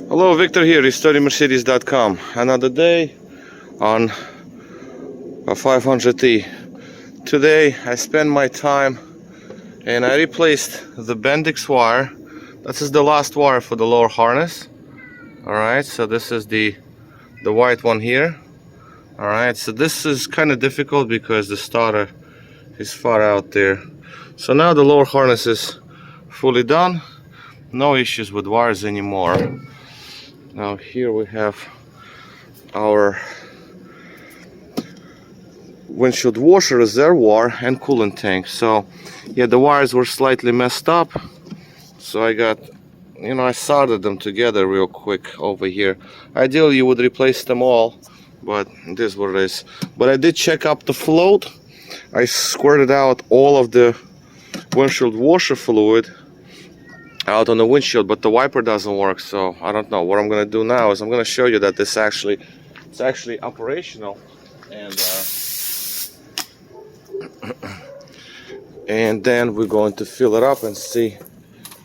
Hello, Victor here, RestoringMercedes.com. Another day on a 500T. Today I spent my time and I replaced the Bendix wire. This is the last wire for the lower harness. Alright, so this is the white one here. Alright, so this is kind of difficult because the starter is far out there. So now the lower harness is fully done. No issues with wires anymore. Now here we have our windshield washer, reservoir, and coolant tank. So yeah, the wires were slightly messed up, so I got, I soldered them together real quick over here. Ideally you would replace them all, but it is what it is. But I did check up the float. I squirted out all of the windshield washer fluid out on the windshield, but the wiper doesn't work. So I don't know what I'm gonna do now. Is I'm gonna show you that it's actually operational, and then we're going to fill it up and see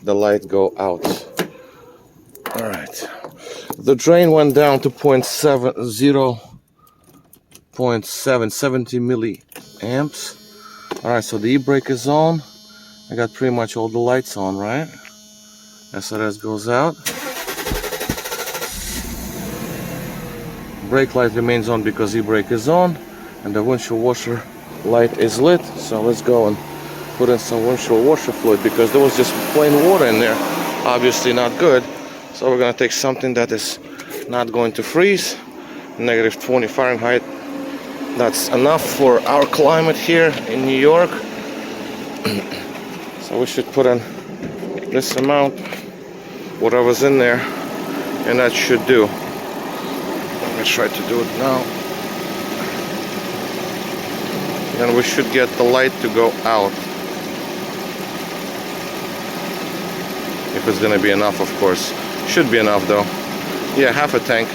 the light go out. All right, the drain went down to 0.70 milliamps. All right, so the e-brake is on. I got pretty much all the lights on, right? SRS goes out. Brake light remains on because e-brake is on, and the windshield washer light is lit. So let's go and put in some windshield washer fluid because there was just plain water in there. Obviously not good. So we're gonna take something that is not going to freeze. -20 Fahrenheit. That's enough for our climate here in New York. So we should put in this amount, whatever's in there, and that should do. Let me try to do it now. And we should get the light to go out. If it's gonna be enough, of course. Should be enough though. Yeah, half a tank,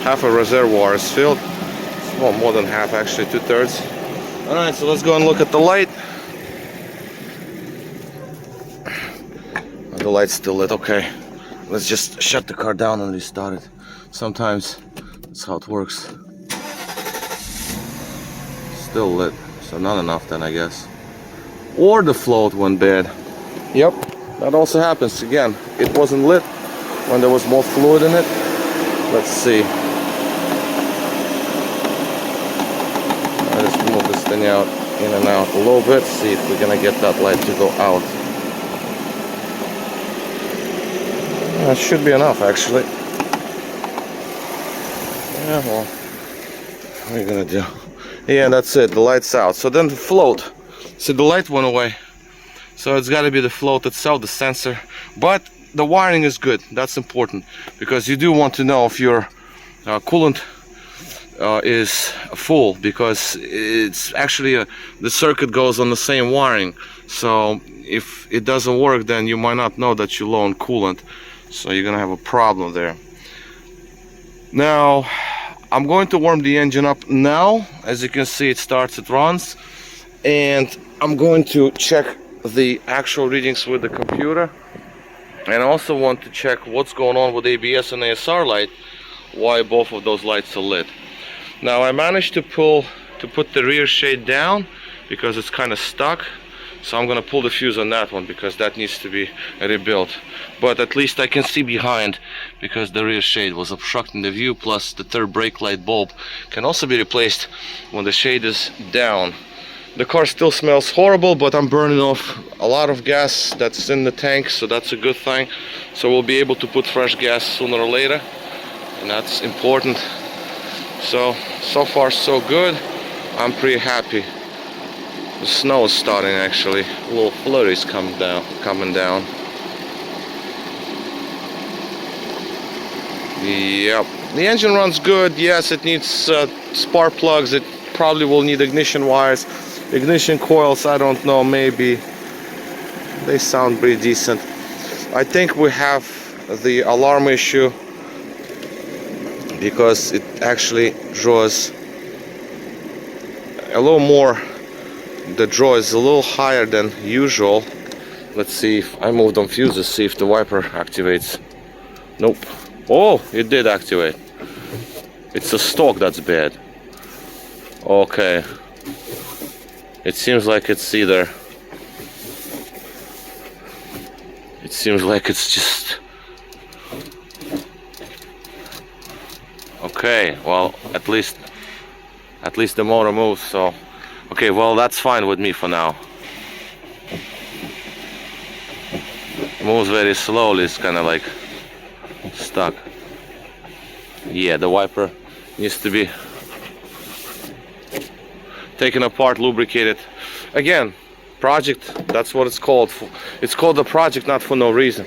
half a reservoir is filled. Well, more than half actually, 2/3. Alright, so let's go and look at the light. The light's still lit. Okay, let's just shut the car down and restart it. Sometimes that's how it works. Still lit, so not enough then, I guess. Or the float went bad. Yep, that also happens. Again, it wasn't lit when there was more fluid in it. Let's see. I just move this thing out, in and out a little bit. See if we're gonna get that light to go out. That should be enough, actually. Yeah, well, what are you gonna do? Yeah, that's it. The light's out. So then the float. See, the light went away. So it's got to be the float itself, the sensor. But the wiring is good. That's important because you do want to know if your coolant is full, because it's actually the circuit goes on the same wiring. So if it doesn't work, then you might not know that you're low on coolant. So you're gonna have a problem there. Now I'm going to warm the engine up now. As you can see, it starts, it runs, and I'm going to check the actual readings with the computer, and I also want to check what's going on with ABS and ASR light, why both of those lights are lit. Now I managed to put the rear shade down because it's kind of stuck. So I'm gonna pull the fuse on that one because that needs to be rebuilt. But at least I can see behind because the rear shade was obstructing the view, plus the third brake light bulb can also be replaced when the shade is down. The car still smells horrible, but I'm burning off a lot of gas that's in the tank, so that's a good thing. So we'll be able to put fresh gas sooner or later, and that's important. So far so good. I'm pretty happy. The snow is starting actually. Little flurries coming down. Yep. The engine runs good. Yes, it needs spark plugs. It probably will need ignition wires. Ignition coils, I don't know, maybe. They sound pretty decent. I think we have the alarm issue because it actually draws a little more. The draw is a little higher than usual. Let's see if I moved on fuses, see if the wiper activates. Nope. Oh, it did activate. It's a stock that's bad. Okay. It seems like it's either... It seems like it's just... Okay, well, at least the motor moves, so... Okay, well, that's fine with me for now. It moves very slowly, it's kind of like stuck. Yeah, the wiper needs to be taken apart, lubricated. Again, project, that's what it's called. It's called a project, not for no reason.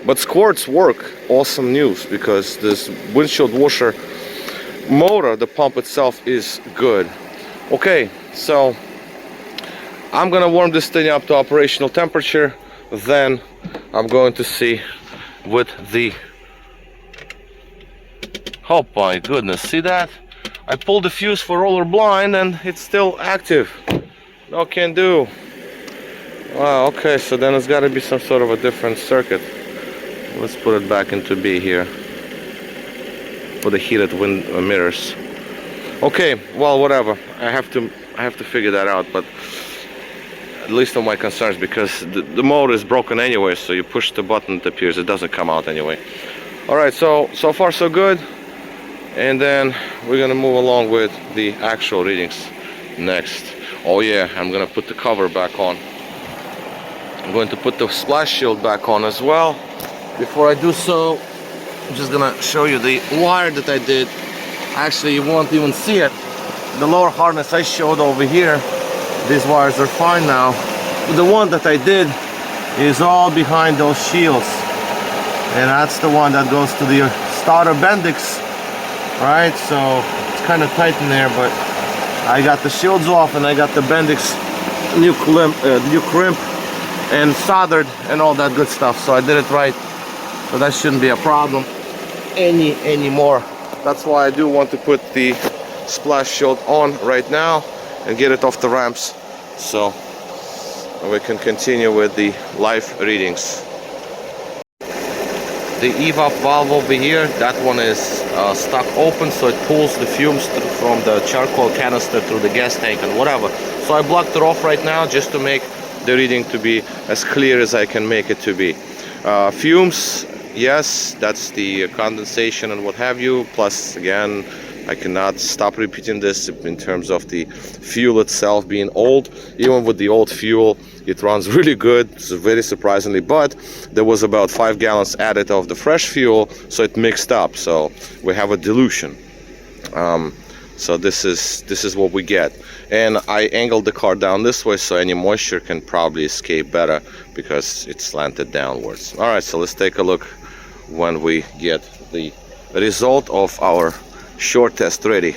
But squirts work. Awesome news, because this windshield washer motor, the pump itself, is good. Okay, so I'm gonna warm this thing up to operational temperature, then I'm going to see with the... Oh my goodness, see that? I pulled the fuse for roller blind and it's still active. No can do. Wow, okay, so then it's got to be some sort of a different circuit. Let's put it back into B here for the heated wind mirrors. Okay, well, whatever. I have to figure that out, but at least of my concerns, because the motor is broken anyway, so you push the button, it appears, it doesn't come out anyway. All right, so far so good. And then we're gonna move along with the actual readings next. Oh yeah, I'm gonna put the cover back on. I'm going to put the splash shield back on as well. Before I do so, I'm just gonna show you the wire that I did. Actually, you won't even see it. The lower harness I showed over here, these wires are fine now. The one that I did is all behind those shields. And that's the one that goes to the starter Bendix. Right, so it's kind of tight in there, but I got the shields off and I got the Bendix new crimp and soldered and all that good stuff. So I did it right, so that shouldn't be a problem anymore. That's why I do want to put the splash shield on right now and get it off the ramps, so we can continue with the live readings. The evap valve over here, that one is stuck open, so it pulls the fumes from the charcoal canister through the gas tank and whatever. So I blocked it off right now just to make the reading to be as clear as I can make it to be. Fumes, yes, that's the condensation and what have you. Plus, again, I cannot stop repeating this in terms of the fuel itself being old. Even with the old fuel, it runs really good, so very surprisingly, but there was about 5 gallons added of the fresh fuel, so it mixed up, so we have a dilution. So this is what we get. And I angled the car down this way so any moisture can probably escape better because it's slanted downwards. All right, so let's take a look when we get the result of our short test ready.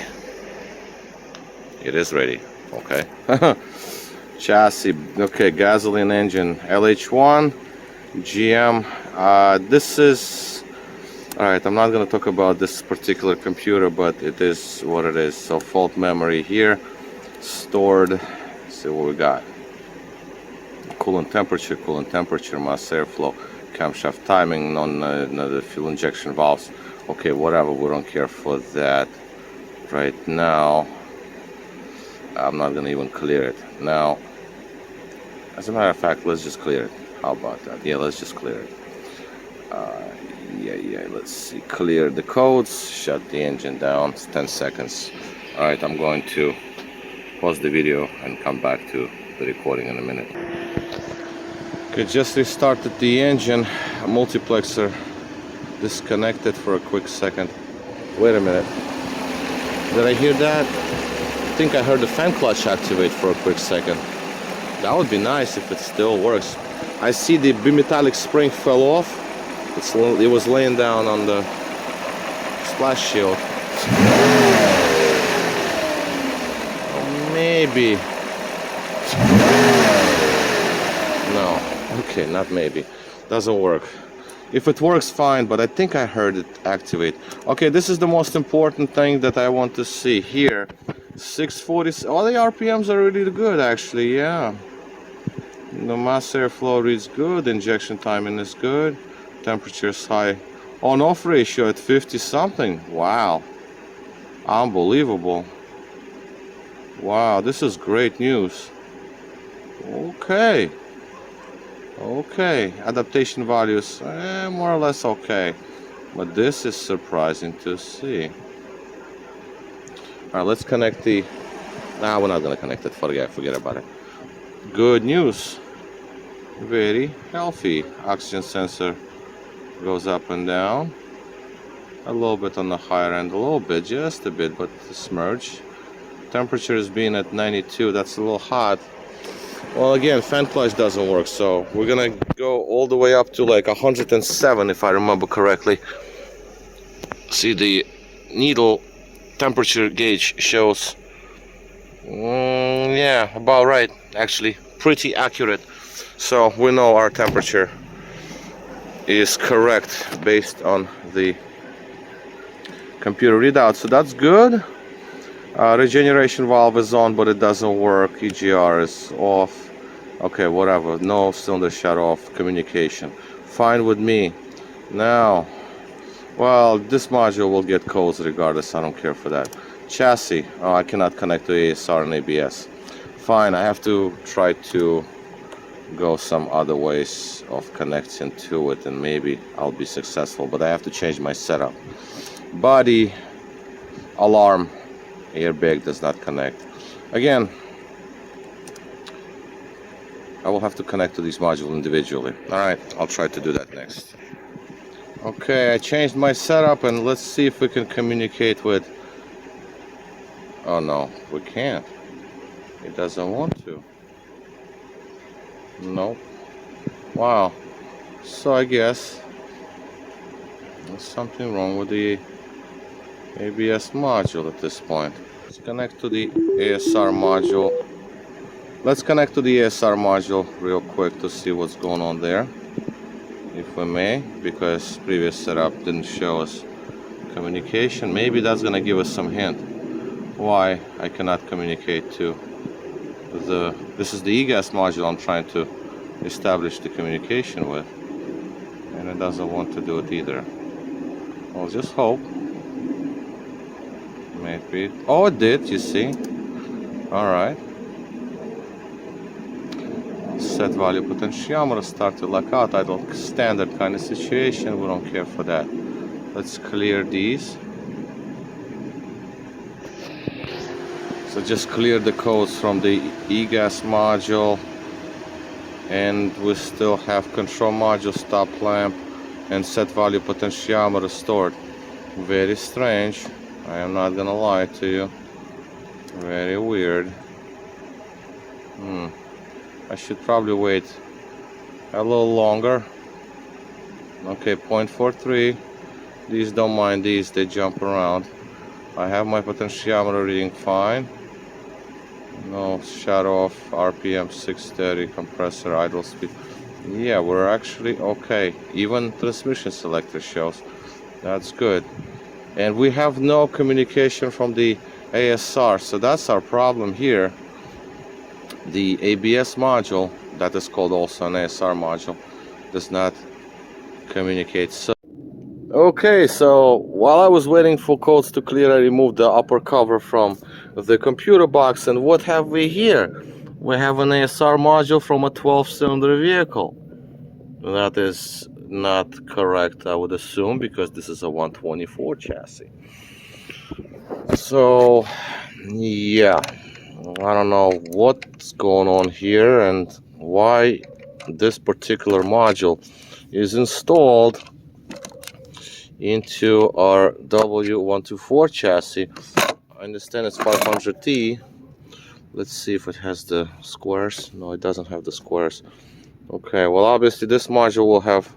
It is ready, okay. Chassis, okay, gasoline engine, LH1, GM. This is, all right, I'm not going to talk about this particular computer, but it is what it is. So fault memory here, stored. Let's see what we got. Coolant temperature, mass airflow, camshaft timing, the fuel injection valves. Okay, whatever, we don't care for that right now. I'm not going to even clear it. Now, as a matter of fact, let's just clear it. How about that? Yeah, let's just clear it. Yeah, let's see. Clear the codes, shut the engine down. It's 10 seconds. All right, I'm going to pause the video and come back to the recording in a minute. Okay, just restarted the engine. Multiplexer disconnected for a quick second. Wait a minute. Did I hear that? I think I heard the fan clutch activate for a quick second. That would be nice if it still works. I see the bimetallic spring fell off. It was laying down on the splash shield. Maybe. No. Okay, not maybe. Doesn't work. If it works, fine, but I think I heard it activate. Okay, this is the most important thing that I want to see here. 640, all the RPMs are really good, actually, yeah. The mass airflow reads good, injection timing is good, temperature is high On-off ratio at 50 something. Wow, unbelievable. Wow, this is great news. Okay, adaptation values more or less okay, but this is surprising to see. All right, let's connect the... Nah, we're not gonna connect it. Forget about it. Good news. Very healthy. Oxygen sensor goes up and down. A little bit on the higher end, a little bit, just a bit, but smudge. Temperature is being at 92. That's a little hot. Well, again, fan clutch doesn't work, so we're gonna go all the way up to like 107 if I remember correctly. See, the needle temperature gauge shows yeah, about right, actually pretty accurate, so we know our temperature is correct based on the computer readout, so that's good. Regeneration valve is on, but it doesn't work. EGR is off. Okay, whatever, no cylinder shut off. Communication fine with me. Now, well, this module will get codes regardless, I don't care for that. Chassis, oh, I cannot connect to ASR and ABS. Fine, I have to try to go some other ways of connecting to it, and maybe I'll be successful, but I have to change my setup. Body, alarm, airbag does not connect. Again, I will have to connect to these modules individually. Alright, I'll try to do that next. Okay, I changed my setup, and let's see if we can communicate with... Oh no, we can't. It doesn't want to. Nope. Wow. So I guess there's something wrong with the ABS module at this point. Let's connect to the ASR module. Let's connect to the ASR module real quick to see what's going on there, if we may, because previous setup didn't show us communication. Maybe that's gonna give us some hint why I cannot communicate to the... This is the eGas module I'm trying to establish the communication with, and it doesn't want to do it either. I'll just hope. Maybe. Oh, it did, you see. Alright. Set value potentiometer, start to lock out, idle, standard kind of situation, we don't care for that. Let's clear these. So just clear the codes from the eGas module, and we still have control module, stop lamp, and set value potentiometer stored. Very strange, I am not gonna lie to you. Very weird. I should probably wait a little longer. Okay, 0.43. These don't mind these, they jump around. I have my potentiometer reading fine. No shut off, RPM 630, compressor, idle speed. Yeah, we're actually okay. Even transmission selector shows. That's good. And we have no communication from the ASR, so that's our problem here. The ABS module, that is called also an ASR module, does not communicate. So okay, so while I was waiting for codes to clear, I removed the upper cover from the computer box, and what have we here? We have an ASR module from a 12-cylinder vehicle. That is not correct, I would assume, because this is a 124 chassis. So yeah, I don't know what's going on here and why this particular module is installed into our W124 chassis. I understand it's 500T. Let's see if it has the squares. No, it doesn't have the squares. Okay, well, obviously this module will have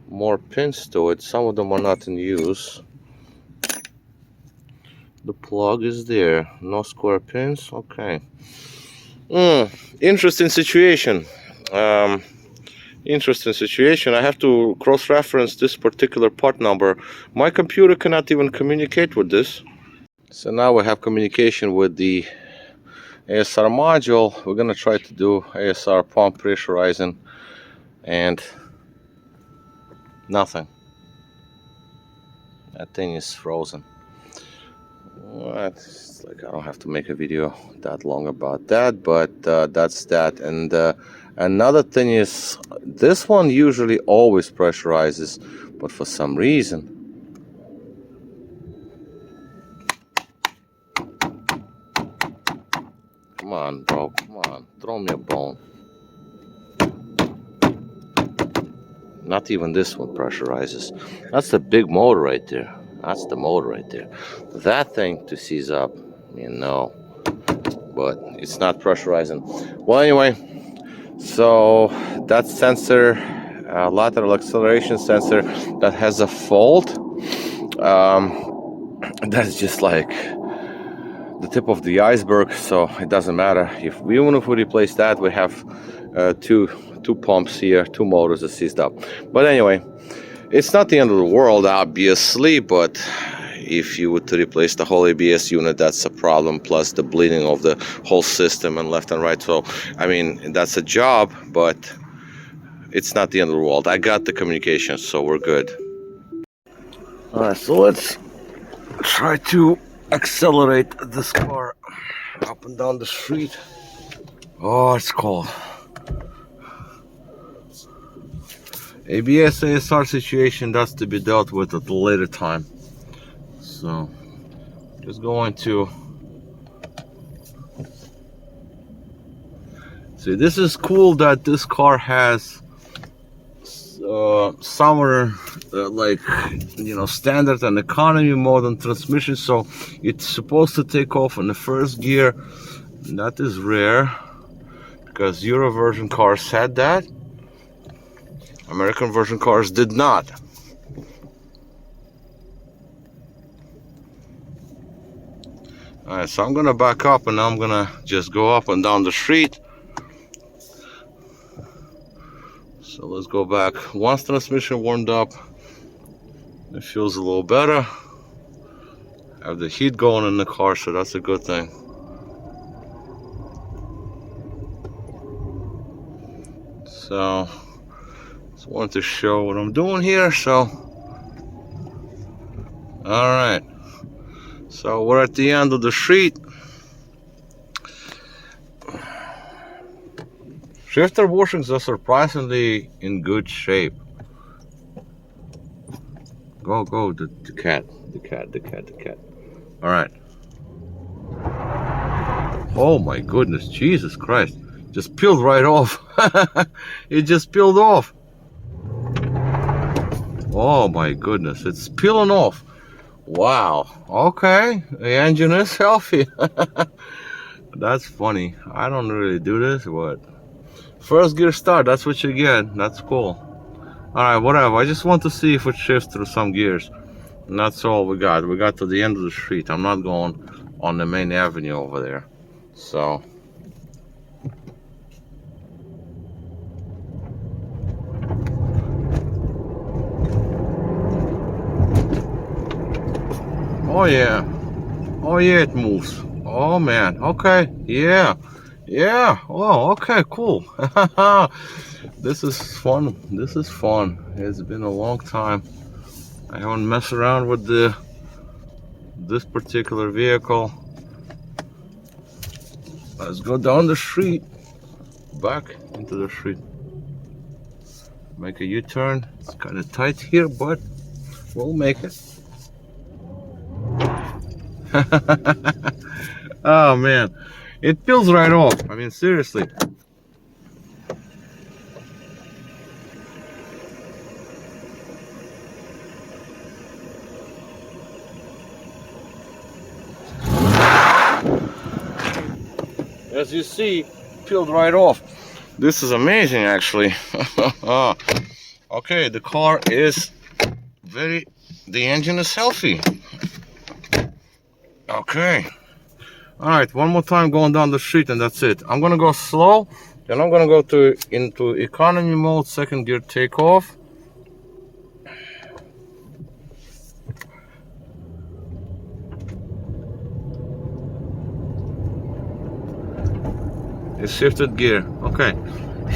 more pins to it. Some of them are not in use. The plug is there, no square pins. Okay. Interesting situation. Interesting situation. I have to cross-reference this particular part number. My computer cannot even communicate with this. So now we have communication with the ASR module. We're gonna try to do ASR pump pressurizing, and nothing. That thing is frozen. What? It's like I don't have to make a video that long about that, but that's that. And another thing is, this one usually always pressurizes, but for some reason. Come on, bro. Come on. Throw me a bone. Not even this one pressurizes. That's the big motor right there. That's the motor right there. That thing to seize up, you know, but it's not pressurizing. Well, anyway, so that sensor, lateral acceleration sensor, that has a fault. That's just like the tip of the iceberg, so it doesn't matter. Even if we replace that, we have two pumps here, two motors are seized up. But anyway, it's not the end of the world, obviously, but if you were to replace the whole ABS unit, that's a problem, plus the bleeding of the whole system and left and right. So I mean, that's a job, but it's not the end of the world. I got the communication, so we're good. All right, so let's try to accelerate this car up and down the street. Oh, it's cold. ABS ASR situation, that's to be dealt with at a later time. So just going to see, this is cool that this car has summer like, you know, standard and economy mode and transmission, so it's supposed to take off in the first gear. That is rare because Euro version cars had that. American version cars did not. Alright, so I'm gonna back up and I'm gonna just go up and down the street. So let's go back. Once transmission warmed up, it feels a little better. I have the heat going in the car, so that's a good thing. So just wanted to show what I'm doing here. So all right, so we're at the end of the street. Shifter bushings are surprisingly in good shape. Go, the cat. All right. Oh my goodness, Jesus Christ. Just peeled right off. It just peeled off. Oh my goodness, it's peeling off. Wow, okay, the engine is healthy. That's funny. I don't really do this, but first gear start, that's what you get. That's cool. Alright, whatever. I just want to see if it shifts through some gears. And that's all we got. We got to the end of the street. I'm not going on the main avenue over there. So oh yeah. Oh yeah, it moves. Oh man. Okay. Yeah. Oh, okay, cool. This is fun. This is fun. It's been a long time. I haven't messed around with this particular vehicle. Let's go down the street, back into the street. Make a U-turn. It's kind of tight here, but we'll make it. Oh man, it peels right off. I mean, seriously. As you see, peeled right off. This is amazing, actually. Okay, the car is the engine is healthy. Okay. All right, one more time going down the street and that's it. I'm gonna go slow, then I'm gonna go into economy mode, second gear takeoff. It shifted gear. Okay,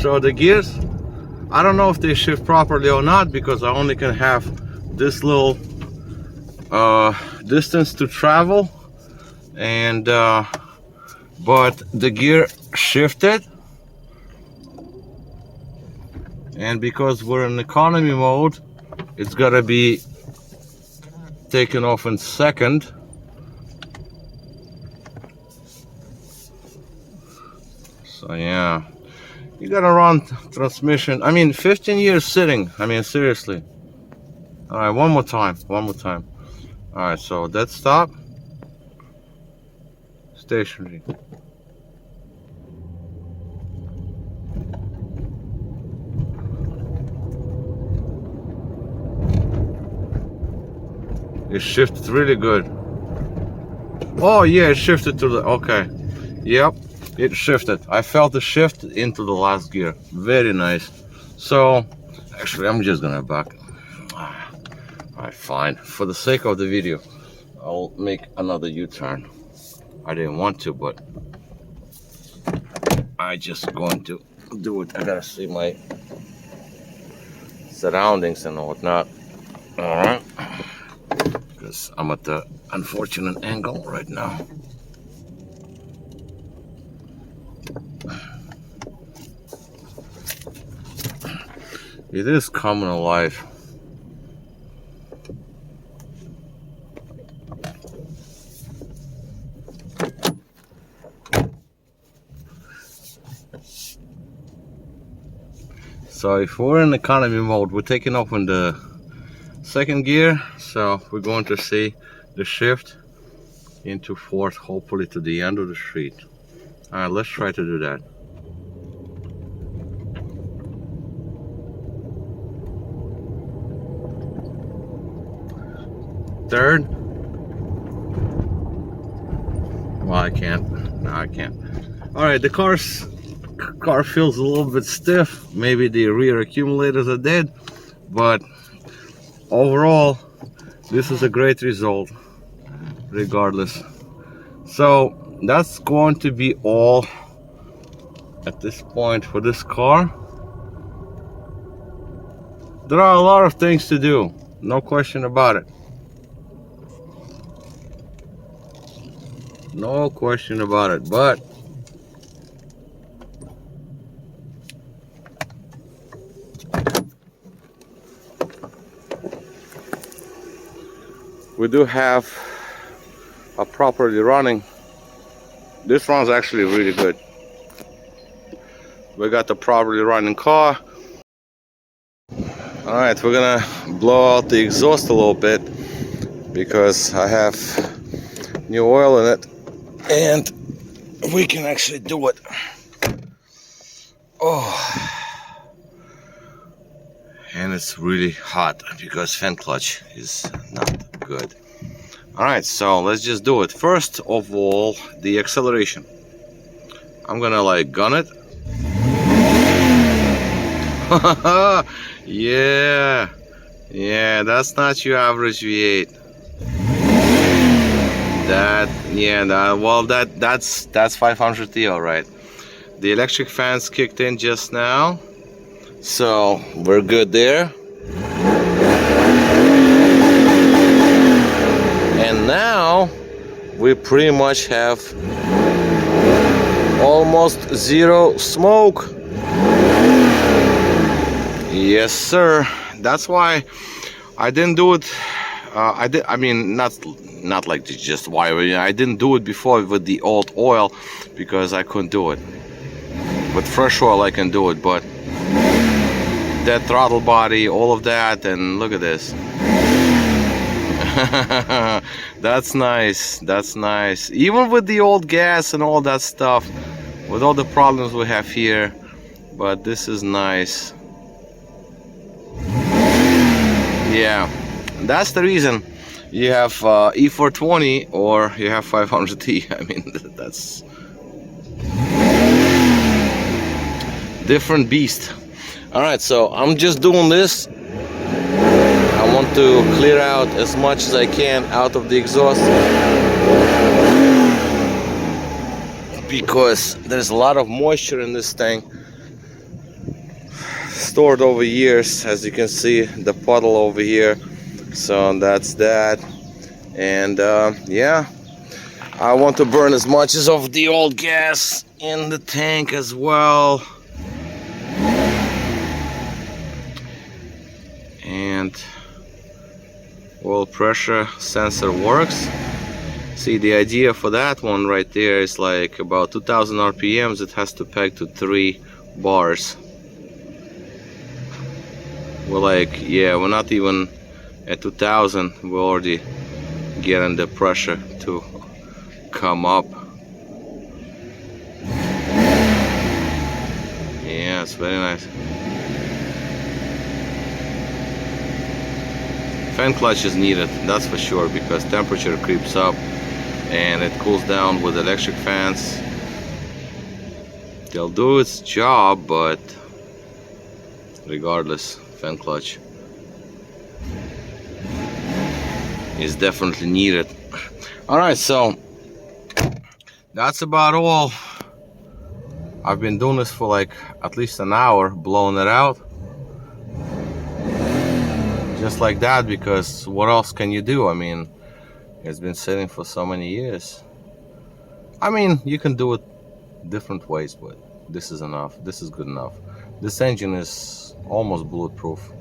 so the gears, I don't know if they shift properly or not because I only can have this little distance to travel, and but the gear shifted, and because we're in economy mode, it's gotta be taken off in second. So yeah, you gotta run transmission. I mean, 15 years sitting. I mean, seriously. All right, one more time. All right, so dead stop, stationary. It shifted really good. Oh yeah, it shifted to the, okay. Yep, it shifted. I felt the shift into the last gear. Very nice. So, actually, I'm just gonna back. Alright, fine. For the sake of the video, I'll make another U-turn. I didn't want to, but I just going to do it. I gotta see my surroundings and whatnot. Alright. Because I'm at the unfortunate angle right now. It is coming alive. So if we're in economy mode, we're taking off in the second gear, so we're going to see the shift into fourth, hopefully to the end of the street. All right, let's try to do that. Third. Well, I can't. No, I can't. All right, the car feels a little bit stiff. Maybe the rear accumulators are dead, but overall, this is a great result, regardless. So that's going to be all at this point for this car. There are a lot of things to do, no question about it. No question about it, but we do have a properly running. This runs actually really good. We got the properly running car. All right, we're gonna blow out the exhaust a little bit because I have new oil in it, and we can actually do it. Oh, and it's really hot because fan clutch is not good. All right, so let's just do it. First of all, the acceleration. I'm gonna like gun it. Yeah, that's not your average V8. That's 500 TL, right? The electric fans kicked in just now, so we're good there. And now we pretty much have almost zero smoke. Yes, sir. That's why I didn't do it. I mean, not like just why. I didn't do it before with the old oil because I couldn't do it. With fresh oil, I can do it, but that throttle body, all of that, and look at this. That's nice. That's nice. Even with the old gas and all that stuff, with all the problems we have here, but this is nice. Yeah, that's the reason you have E420 or you have 500T. I mean, that's different beast. All right, so I'm just doing this. I want to clear out as much as I can out of the exhaust because there's a lot of moisture in this thing stored over years. As you can see, the puddle over here. So that's that. And yeah, I want to burn as much as of the old gas in the tank as well. And oil pressure sensor works. See, the idea for that one right there is like about 2000 RPMs. It has to peg to 3 bars. We're like, yeah, we're not even at 2000. We're already getting the pressure to come up. Yeah, it's very nice. Fan clutch is needed, that's for sure, because temperature creeps up and it cools down with electric fans. They'll do its job, but regardless, fan clutch is definitely needed. Alright, so that's about all. I've been doing this for like at least an hour, blowing it out. Just like that, because what else can you do? I mean, it's been sitting for so many years. I mean, you can do it different ways, but this is enough. This is good enough. This engine is almost bulletproof.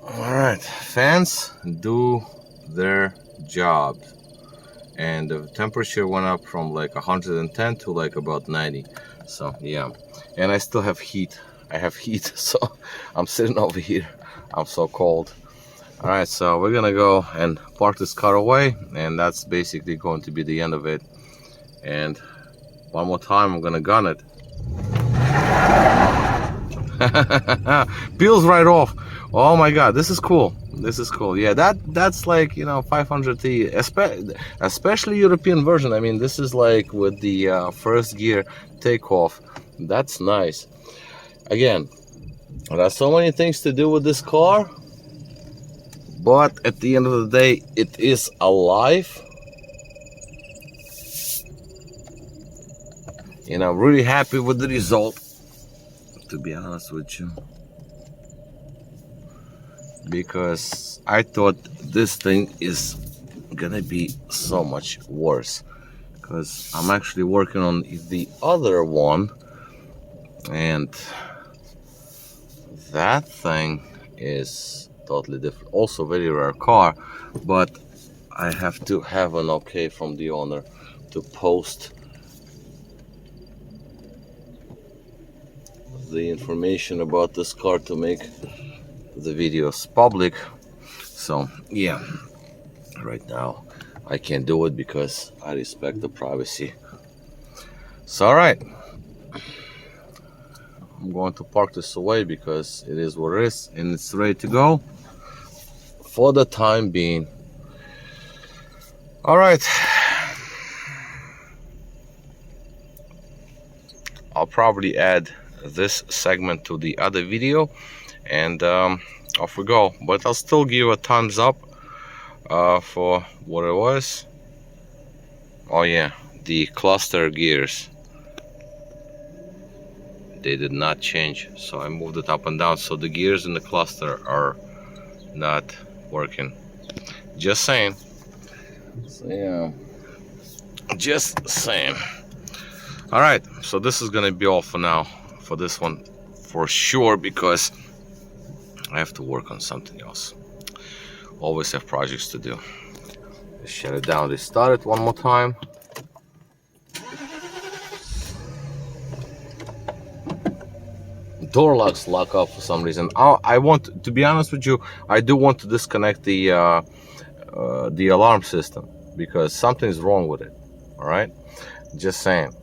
Alright, fans do their job. And the temperature went up from like 110 to like about 90. So yeah, and I still have heat. I have heat, so I'm sitting over here. I'm so cold. All right, so we're gonna go and park this car away, and that's basically going to be the end of it. And one more time, I'm gonna gun it. Peels right off. Oh my god, this is cool. This is cool. Yeah, that's like, you know, 500T, especially European version. I mean, this is like with the first gear takeoff. That's nice. Again, there's so many things to do with this car, but at the end of the day, it is alive. And I'm really happy with the result, to be honest with you, because I thought this thing is gonna be so much worse, because I'm actually working on the other one, and that thing is totally different. Also very rare car, but I have to have an okay from the owner to post the information about this car to make the videos public. So yeah, right now I can't do it because I respect the privacy. So alright, I'm going to park this away because it is what it is, and it's ready to go for the time being. Alright, I'll probably add this segment to the other video, and off we go. But I'll still give a thumbs up for what it was. Oh yeah, the cluster gears, they did not change, so I moved it up and down, so the gears in the cluster are not working. Just saying. So yeah, just saying. All right, so this is gonna be all for now for this one, for sure, because I have to work on something else. Always have projects to do. Let's shut it down, restart it one more time. Door locks lock up for some reason. I want to be honest with you, I do want to disconnect the alarm system, because something's wrong with it. All right, just saying.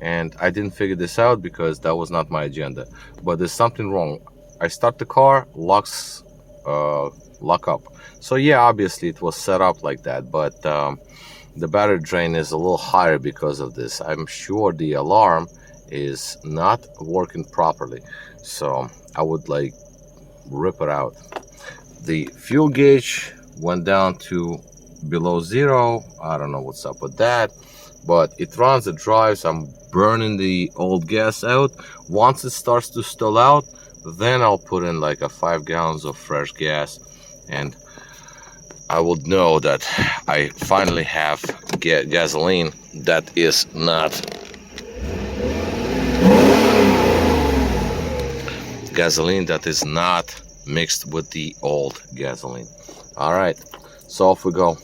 And I didn't figure this out because that was not my agenda, but there's something wrong. I start the car, locks lock up. So yeah, obviously it was set up like that, but the battery drain is a little higher because of this. I'm sure the alarm is not working properly, so I would like rip it out. The fuel gauge went down to below 0. I don't know what's up with that, but it runs, it drives. I'm burning the old gas out. Once it starts to stall out, Then I'll put in like a 5 gallons of fresh gas, and I would know that I finally have gasoline that is not mixed with the old gasoline. All right, so off we go.